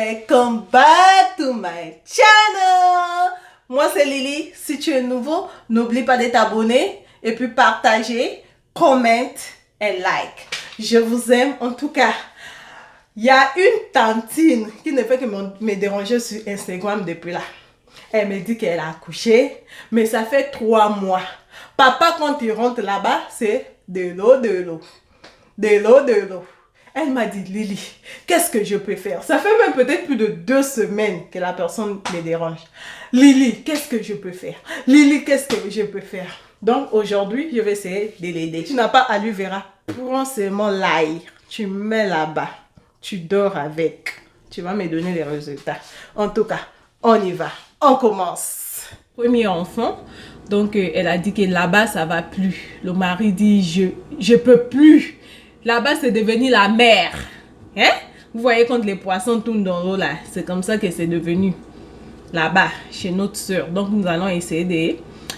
welcome back to my channel. Moi c'est Lily. Si tu es nouveau, n'oublie pas de t'abonner et puis partager, comment et like. Je vous aime en tout cas. Il y a une tantine qui ne fait que me déranger sur Instagram depuis là. Elle me dit qu'elle a accouché, mais ça fait 3 mois. Papa, quand il rentre là-bas, c'est de l'eau, de l'eau. De l'eau, de l'eau. Elle m'a dit, Lily, qu'est-ce que je peux faire? Ça fait même peut-être plus de 2 semaines que la personne me dérange. Lily, qu'est-ce que je peux faire? Lily, qu'est-ce que je peux faire? Donc aujourd'hui, je vais essayer de l'aider. Tu n'as pas aloe vera? Prends seulement l'ail. Tu mets là-bas. Tu dors avec. Tu vas me donner les résultats. En tout cas, on y va. On commence. Premier enfant. Donc, elle a dit que là-bas, ça va plus. Le mari dit, je peux plus. Là-bas, c'est devenu la mer. Hein? Vous voyez quand les poissons tournent dans l'eau là, c'est comme ça que c'est devenu là-bas, chez notre soeur. Donc, nous allons essayer de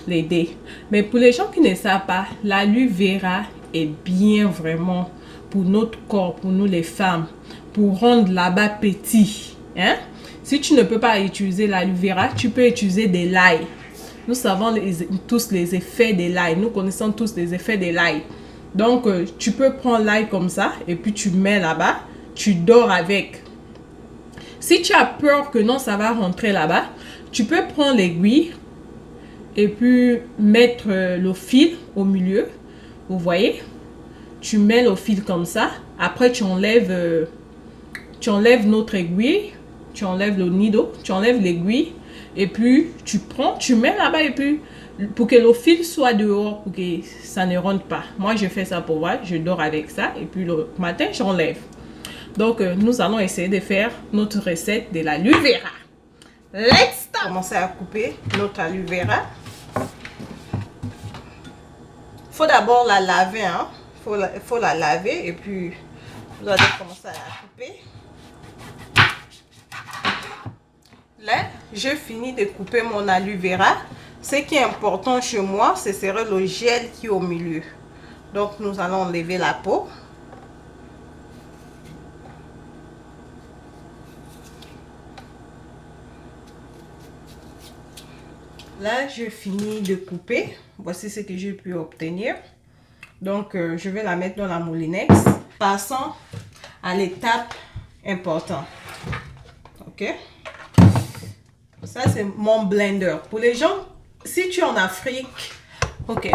l'aider. Mais pour les gens qui ne savent pas, l'aloe vera est bien vraiment pour notre corps, pour nous les femmes, pour rendre là-bas petit. Hein? Si tu ne peux pas utiliser l'aloe vera, tu peux utiliser de l'ail. Nous savons tous les effets de l'ail. Nous connaissons tous les effets de l'ail. Donc, tu peux prendre l'ail comme ça et puis tu mets là-bas. Tu dors avec. Si tu as peur que non, ça va rentrer là-bas, tu peux prendre l'aiguille et puis mettre le fil au milieu. Vous voyez? Tu mets le fil comme ça. Après, tu enlèves notre aiguille. Tu enlèves le nido. Tu enlèves l'aiguille. Et puis, tu mets là-bas et puis, pour que le fil soit dehors, pour que ça ne rentre pas. Moi, je fais ça pour voir. Je dors avec ça. Et puis, le matin, j'enlève. Donc, nous allons essayer de faire notre recette de l'aloe vera. Let's start! Commencer à couper notre aloe vera. Il faut d'abord la laver. Hein? Faut la laver et puis, vous allez commencer à la couper. Là, je finis de couper mon aloe vera. Ce qui est important chez moi, ce serait le gel qui est au milieu. Donc, nous allons enlever la peau. Là, je finis de couper. Voici ce que j'ai pu obtenir. Donc, je vais la mettre dans la moulinex. Passons à l'étape importante. OK? Ça, c'est mon blender. Pour les gens, si tu es en Afrique, ok,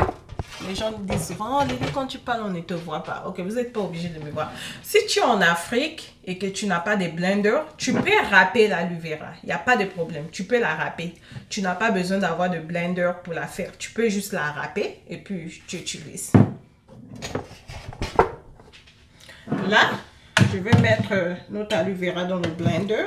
les gens disent souvent, oh Lily, quand tu parles, on ne te voit pas. Ok, vous n'êtes pas obligé de me voir. Si tu es en Afrique et que tu n'as pas de blender, tu peux râper l'aloe vera. Il n'y a pas de problème. Tu peux la râper. Tu n'as pas besoin d'avoir de blender pour la faire. Tu peux juste la râper et puis tu utilises. Là, je vais mettre notre aloe vera dans le blender.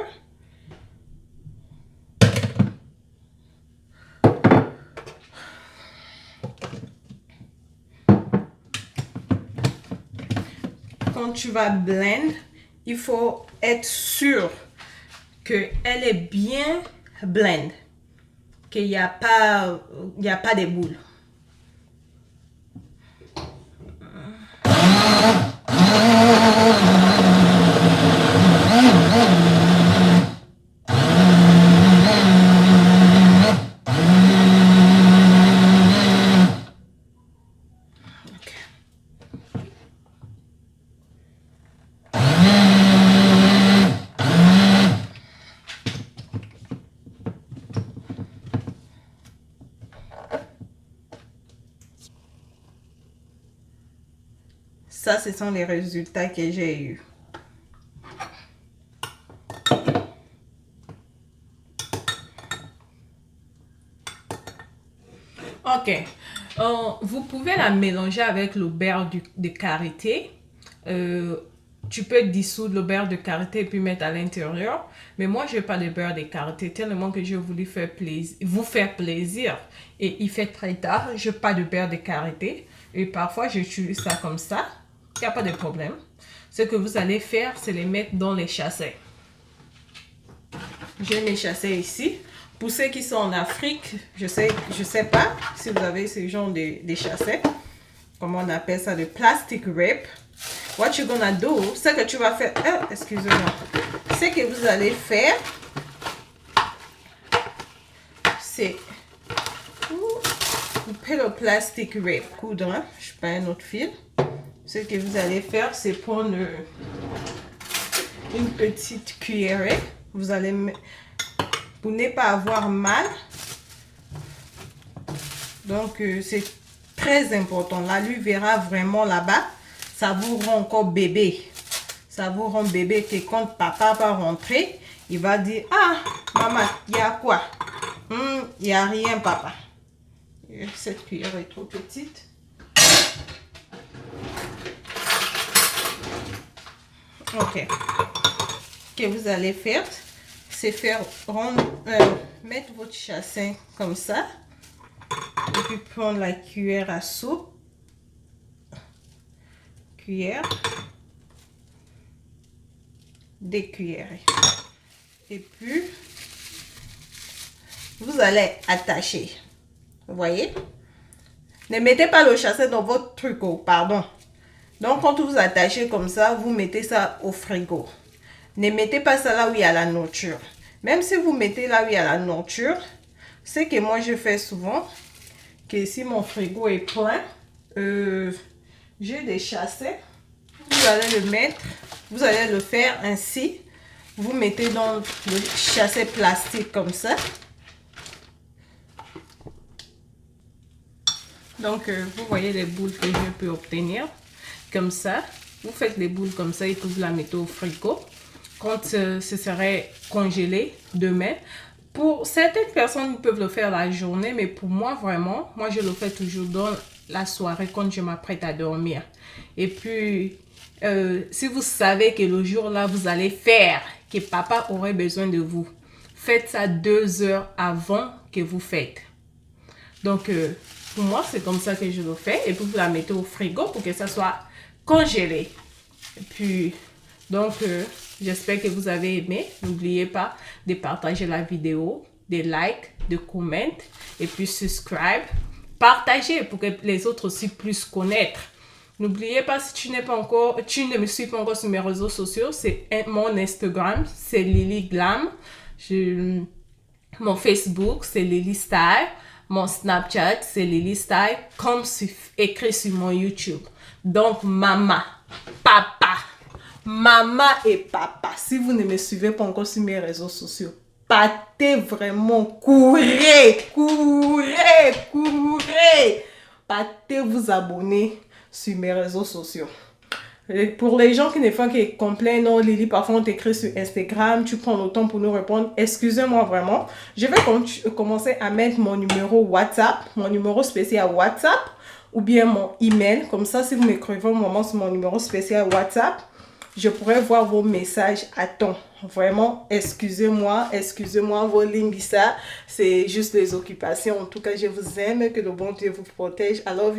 Quand tu vas blend, il faut être sûr qu'elle est bien blend, qu'il n'y a pas de boules. Ça, ce sont les résultats que j'ai eus. Ok. Vous pouvez la mélanger avec le beurre de karité. Tu peux dissoudre le beurre de karité et puis mettre à l'intérieur. Mais moi, je n'ai pas de beurre de karité tellement que je voulais vous faire plaisir. Et il fait très tard. Je n'ai pas de beurre de karité. Et parfois, j'utilise ça comme ça. Il n'y a pas de problème. Ce que vous allez faire, c'est les mettre dans les chassis. J'ai mes chassis ici. Pour ceux qui sont en Afrique, je sais pas si vous avez ce genre de chassis. Comment on appelle ça, de plastic wrap. what you're gonna do, ce que tu vas faire, excusez-moi, ce que vous allez faire, c'est couper le plastique wrap, coudre, hein? Je prends un autre fil. Ce que vous allez faire, c'est prendre une petite cuillerée. Vous allez, pour ne pas avoir mal. Donc, c'est très important. Là, lui verra vraiment là-bas. Ça vous rend encore bébé. Ça vous rend bébé que quand papa va rentrer, il va dire, ah, maman, il y a quoi? Il n'y a rien, papa. Cette cuillère est trop petite. Ok. Ce que vous allez faire, c'est faire mettre votre chassin comme ça. Et puis prendre la cuillère à soupe. Cuillère. Des cuillères. Et puis, vous allez attacher. Vous voyez? Ne mettez pas le chassin dans votre tricot, pardon. Donc, quand vous attachez comme ça, vous mettez ça au frigo. Ne mettez pas ça là où il y a la nourriture. Même si vous mettez là où il y a la nourriture, c'est que moi je fais souvent, que si mon frigo est plein, j'ai des chassins. Vous allez le mettre, vous allez le faire ainsi. Vous mettez dans le chassin plastique comme ça. Donc, vous voyez les boules que je peux obtenir. Comme ça, vous faites les boules comme ça et puis vous la mettez au frigo. Quand ce serait congelé demain. Pour certaines personnes, ils peuvent le faire la journée, mais pour moi, vraiment, moi, je le fais toujours dans la soirée quand je m'apprête à dormir. Et puis, si vous savez que le jour-là, vous allez faire, que papa aurait besoin de vous, faites ça 2 heures avant que vous faites. Donc, pour moi, c'est comme ça que je le fais. Et puis, vous la mettez au frigo pour que ça soit congelé. Et puis, donc, j'espère que vous avez aimé. N'oubliez pas de partager la vidéo, de like, de commenter et puis subscribe. Partagez pour que les autres aussi puissent connaître. N'oubliez pas, si tu ne me suis pas encore sur mes réseaux sociaux, c'est mon Instagram, c'est Lily Glam. Mon Facebook, c'est Lily Style. Mon Snapchat, c'est Lily Style, comme écrit sur mon YouTube. Donc, maman, papa, et papa, si vous ne me suivez pas encore sur mes réseaux sociaux, partez vraiment, courez. Partez vous abonner sur mes réseaux sociaux. Et pour les gens qui ne font que complaindre, non, Lily, parfois on t'écrit sur Instagram, tu prends le temps pour nous répondre. Excusez-moi vraiment. Je vais commencer à mettre mon numéro WhatsApp, mon numéro spécial WhatsApp, ou bien mon email. Comme ça, si vous m'écrivez un moment sur mon numéro spécial WhatsApp, je pourrais voir vos messages à temps. Vraiment, excusez-moi, vos lignes, ça, c'est juste des occupations. En tout cas, je vous aime, que le bon Dieu vous protège. I love you.